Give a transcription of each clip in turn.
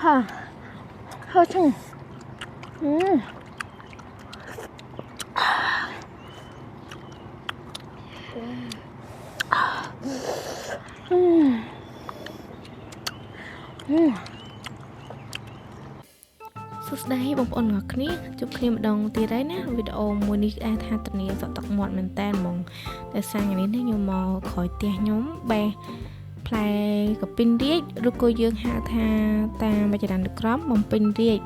ค่ะเข้าถึงសួស្តីបងប្អូនទាំងអស់គ្នាជួបគ្នាម្ដងទៀតហើយណាវីដេអូមួយនេះអាចថាធានាសក់ទឹកមាត់មែនតើហ្មងតែសារថ្ងៃនេះខ្ញុំមកក្រោយផ្ទះខ្ញុំបេះផ្លែកពិនរាជឬក៏យើងហៅថាតាមចរន្តក្រមបំពេញរាជ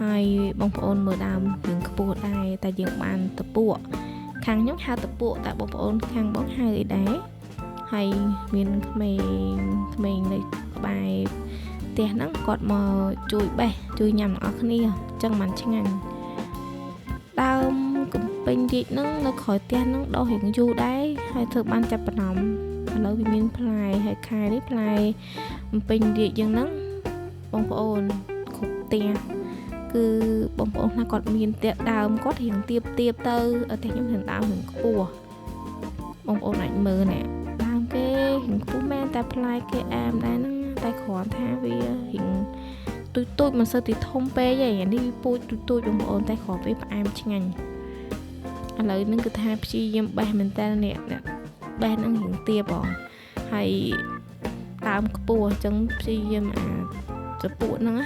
ហើយបងប្អូនមើលដើមយើងខ្ពស់ដែរតែយើងបានតពួកខាងខ្ញុំហៅតពួកតែបងប្អូនខាងបងហៅអីដែរហើយមានក្មេងនៅក្បែរផ្ទះហ្នឹងគាត់មកជួយបេះជួយញ៉ាំទាំងអស់គ្នាអញ្ចឹងมันឆ្ងាញ់ដើមកំពេញរាជហ្នឹងនៅក្រោយផ្ទះហ្នឹងដុះរៀងយូរដែរហើយធ្វើបានចាប់បន្នំឥឡូវវាមានផ្លែហើយខែនេះផ្លែកំពេញរាជយ៉ាងហ្នឹងបងប្អូនគ្រប់ផ្ទះគឺបងប្អូនខ្លះគាត់មានផ្ទះដើមគាត់រៀងទៀបទៅផ្ទះខ្ញុំរៀងដើមរៀងខ្ពស់បងប្អូនអាចមើលណែដើមគេរៀងខ្ពស់មែនតែផ្លែគេអែមដែរហ្នឹងតែគ្រាន់ថាវារៀងទូចមិនសូវទីធំពេកទេអានេះវាពូជទូចបងប្អូនតែគ្រាន់វាផ្អែមឆ្ងាញ់ឥឡូវហ្នឹងគឺថាព្យាយាមបេះមែនតើនេះបេះហ្នឹងរៀងទៀបបងហើយដើមខ្ពស់អញ្ចឹងព្យាយាមចពួកហ្នឹង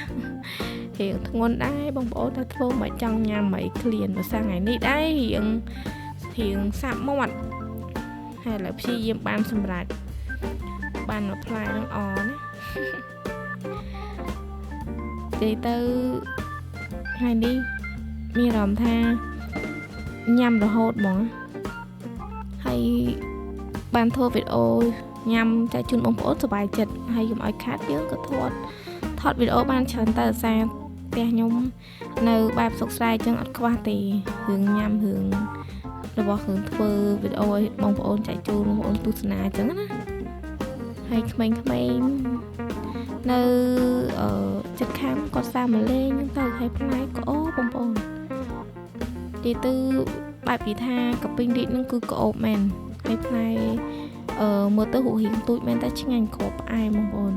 រៀងធ្ងន់ដែរបងប្អូនតែធ្វើមិនចង់ញ៉ាំមិនឃ្លានភាសាថ្ងៃនេះដែររៀងសាប់មាត់ហើយឥឡូវព្យាយាមបានសម្រាប់បានមកផ្លែនឹងអណានិយាយទៅថ្ងៃនេះមានអារម្មណ៍ថាញ៉ាំរហូតហ្មងហើយបានធ្វើវីដេអូញ៉ាំចែកជូនបងប្អូនសប្បាយចិត្តហើយកុំឲ្យខាតយើងក៏ថតវីដេអូបានច្រើនតែឧស្សាហ៍ផ្ទះខ្ញុំនៅបែបសុខស្រាយចឹងអត់ខ្វះទេរឿងញ៉ាំរឿងរបស់រឿងធ្វើវីដេអូឲ្យបងប្អូនចែកជូនបងប្អូនទស្សនាចឹងណាហើយក្មេងៗនៅចិត្តខាងគាត់សាមកលេងទៅហើយផ្នែកក៏អូបងប្អូនទីទៅបែបនិយាយថាកពិញរាជនឹងគឺក្អូបមែនហើយផ្នែកមើលទៅរូបរាងទូចមែនតែឆ្ងាញ់គ្រាប់ផ្អែមបងប្អូន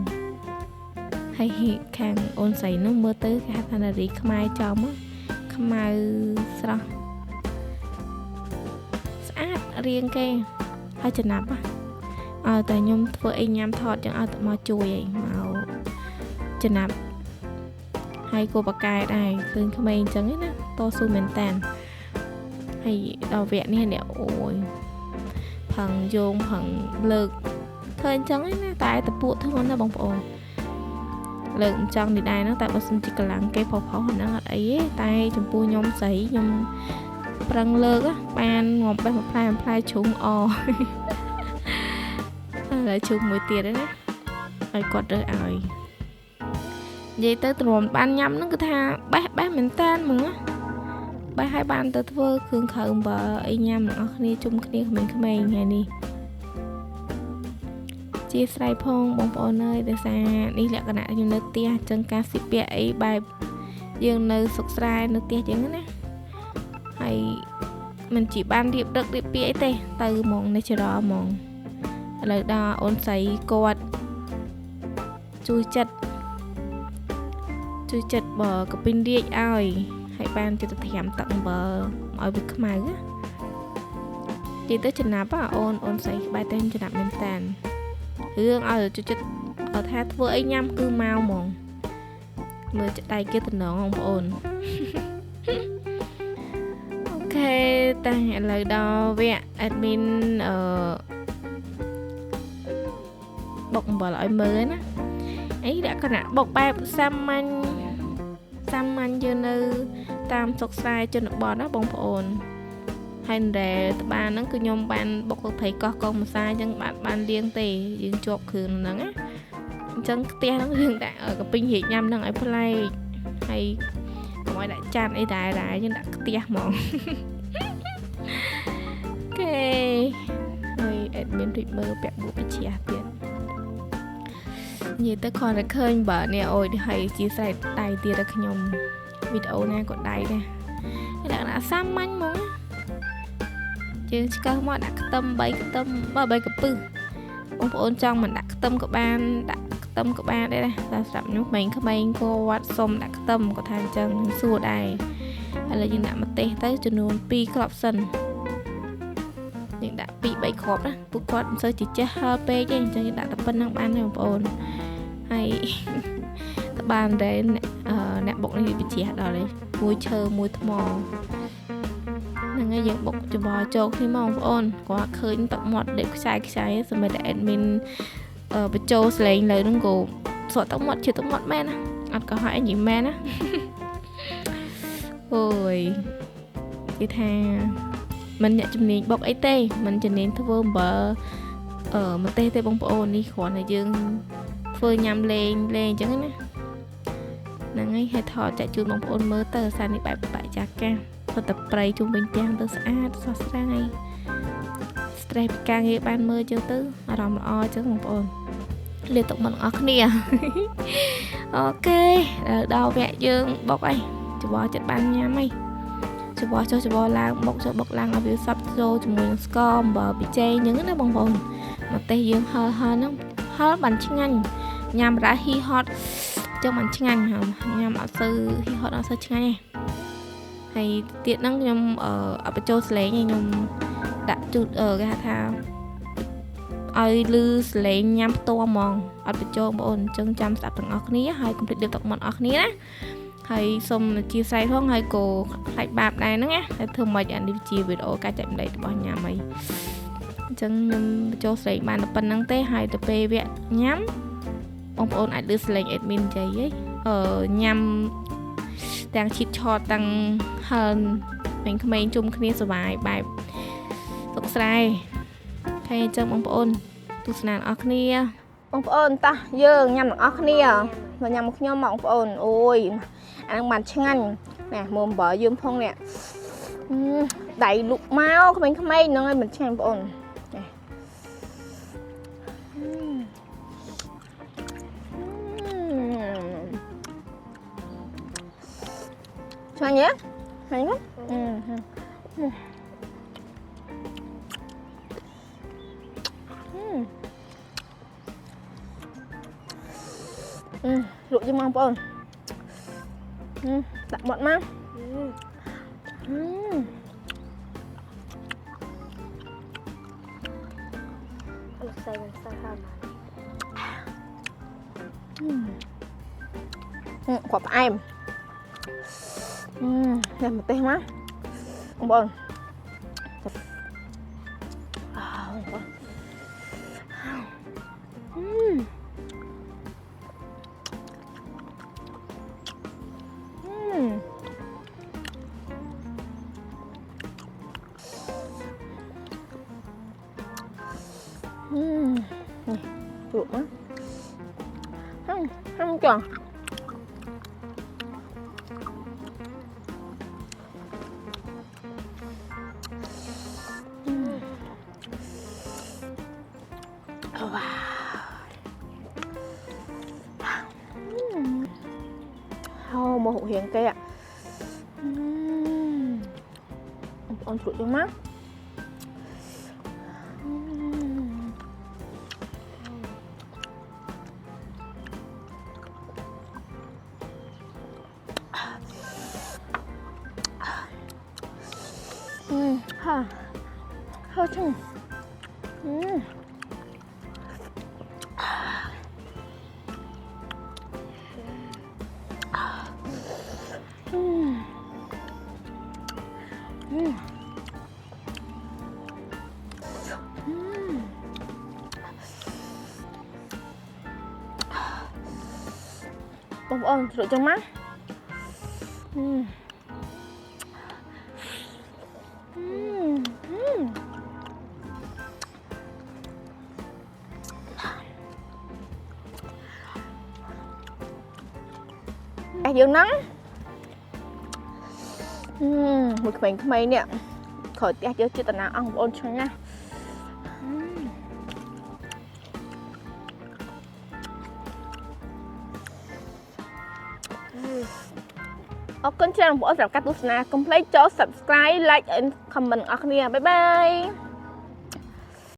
ហើយខាងអូនស្រីនោះមើលទៅគេហៅថានារីខ្មែរចំខ្មៅស្រស់ស្អាតរាងគេហើយចំណាប់តែខ្ញុំធ្វើអីញ៉ាំថតចឹងឲ្យទៅមកជួយអីមកចំណាប់ហើយគូបកែដែរឃើញក្មេងចឹងណាតស៊ូមែនតានហើយដល់វគ្គនេះអ្នកអូយផឹងយោងផឹងលើកឃើញចឹងណាតែតពួកធ្ងន់ណាបងប្អូនលើកមិនចង់នេះដែរហ្នឹងតែបើសិនជាកម្លាំងគេផុសហ្នឹងអត់អីទេតែចំពោះខ្ញុំស្រីខ្ញុំប្រឹងលើកបានងាប់បេះមួយផ្លែជ្រុងអហើយជុំមួយទៀតណាឲ្យគាត់រើសឲ្យនិយាយទៅទ្រាំបានញ៉ាំហ្នឹងគឺថាបេះមែនតានហ្មងបេះឲ្យបានទៅធ្វើគ្រឿងក្រៅអំបិលអីញ៉ាំទាំងអស់គ្នាជុំគ្នាក្មេងៗថ្ងៃនេះជាស្រ័យផងបងប្អូនអើយដោយសារនេះលក្ខណៈខ្ញុំនៅផ្ទះអញ្ចឹងការស៊ីពាក់អីបែបយើងនៅសុកស្រែនៅផ្ទះអញ្ចឹងណាហើយមិនជាបានរៀបពាក្យអីទេទៅហ្មង natural ហ្មងឥឡូវដល់អូនស្រីគាត់ជួយចិត្តបើកពិនរាជឲ្យហើយបានចិត្តត្រាំទឹកអំបិលឲ្យវាខ្មៅនិយាយទៅចំណាប់អូនស្រីក្បែរតែចំណាប់មែនតានរឿងឲ្យចិត្តថាធ្វើអីញ៉ាំគឺមកហ្មងមើលដៃគេតំណងបងប្អូនអូខេតែឥឡូវដល់វគ្គ admin បុកអំបិលឲ្យមើលណាអីលក្ខណៈបុកបែបសាមញ្ញយើងនៅតាមសុកស្រែជនបទណាបងប្អូនហើយដែលតបានហ្នឹងគឺខ្ញុំបានបុកទឹកត្រីកោះកងម្សាអញ្ចឹងបានលាងទេយើងជាប់គ្រឿងហ្នឹងណាអញ្ចឹងផ្ទះហ្នឹងយើងដាក់កពិញរាជញ៉ាំហ្នឹងឲ្យប្លែកហើយកុំឲ្យដាក់ចានអីដែរយើងដាក់ខ្ទះហ្មងអូខេហើយ admin រីកមើលពាក់បួកជាទៀតនិយាយទៅគ្រាន់តែឃើញបើនេះអូយហើយជាស្រ័យដៃទៀតដល់ខ្ញុំវីដេអូណាក៏ដៃដែរលក្ខណៈសាមញ្ញហ្មងយើងឆ្កឹះមកដាក់ខ្ទឹម3ខ្ទឹម3កំពឹស បងប្អូនចង់មិនដាក់ខ្ទឹមក៏បានដាក់ខ្ទឹមក៏បានដែរណាតែសម្រាប់ខ្ញុំក្មេងៗគាត់សុំដាក់ខ្ទឹមគាត់ថាអញ្ចឹងសួរដែរឥឡូវយើងដាក់ម្ទេសទៅចំនួន2គ្រាប់សិនយើងដាក់2 3គ្រាប់ណាពួកគាត់មិនសូវចេះហឹលពេកទេអញ្ចឹងយើងដាក់តែប៉ុណ្្នឹងបានទេបងប្អូនហើយតបានដែរអ្នកបុកនេះវាជ្រះដល់ហើយមួយឈើមួយថ្មហ្នឹងហើយយើងបុកច្បល់ចូលគ្នាមកបងប្អូនគាត់ឃើញទឹកមាត់ដេកខ្សាយសម្រាប់តែ admin បញ្ចូលសលេងលើហ្នឹងក៏សក់ទឹកមាត់ជាទឹកមាត់មែនណាអត់ក៏ហើយនិយាយមែនណាអូយគេថាមិនអ្នកជំនាញបុកអីទេមិនជំនាញធ្វើអំបិលម្ទេសទេបងប្អូននេះគ្រាន់តែយើងធ្វើញ៉ាំលេងអញ្ចឹងណាហ្នឹងហើយថតចាក់ជូនបងប្អូនមើលទៅសារនេះបែបបច្ចាកាសផុតតែប្រៃជុំវិញទាំងទៅស្អាតស្រស់ស្រាយ stress ពីការងារបានមើលចឹងទៅអារម្មណ៍ល្អចឹងបងប្អូនលាទុកមកទាំងអស់គ្នាអូខេដល់វគ្គយើងបុកអីច្បល់ចិត្តបានញ៉ាំអីច្បល់ចុះច្បល់ឡើងបុកចុះបុកឡើងឲ្យវាសព្វចូលជាមួយនឹងស្ករអំបិលប៊ីចេងចឹងណាបងប្អូនម្ទេសយើងហឹលហ្នឹងហឹលបានឆ្ងាញ់ញ៉ាំរ៉ាហ៊ីហត់ចឹងបានឆ្ងាញ់ញ៉ាំអត់សូវហ៊ីហត់អត់សូវឆ្ងាញ់ទេហើយទៀតហ្នឹងខ្ញុំអត់បញ្ចូលសលេងឯងខ្ញុំដាក់ជូតគេហៅថាឲ្យលឺសលេងញ៉ាំផ្ទាល់ហ្មងអត់បញ្ចូលបងប្អូនអញ្ចឹងចាំស្ដាប់ទាំងអស់គ្នាហើយកុំភ្លេចដេកទឹកមាត់អស់គ្នាណាហើយសូមអធិស្ឋានផងហើយក៏ខ្លាចបាបដែរហ្នឹងណាហើយធ្វើម៉េចអានេះជាវីដេអូការចែកម្លែករបស់ញ៉ាំអីអញ្ចឹងខ្ញុំបញ្ចូលសលេងបានតែប៉ុណ្្នឹងទេហើយទៅពេលវគ្គញ៉ាំបងប្អូនអាចលឺសលេង admin និយាយញ៉ាំទាំងឈីតឆតទាំងហឹលក្មេងៗជុំគ្នាសុបាយបែបសុខស្រ័យហើយអញ្ចឹងបងប្អូនទស្សនាអរគ្នាបងប្អូនតោះយើងញ៉ាំទាំងអស់គ្នាមកញ៉ាំមកខ្ញុំបងប្អូនអូយអាហ្នឹងបានឆ្ងាញ់ណែមើលអំបិលយើងផងនេះដៃលុកមកក្មេងៗហ្នឹងហើយមិនឆ្ងាញ់បងប្អូនឆ្ងាញ់ទេឆ្ងាញ់ទេលក់ជាងបងប្អូនដាក់មាត់មកអត់ស្អីមិនស្អាតហើយគាត់ផ្អែមនេះម្ទេសមកបងប្អូនchuột á không tròn màu hủ hiền cây ạ con chuột trong mắt hơi chừng bông ơn rượu trong mắt dương nắng một mình mấy nè khỏi tiếc chứ chưa tận nào ăn ôn cho nha kênh channel của Ốc Cắt Tuna complete cho subscribe like and comment ở kia bye bye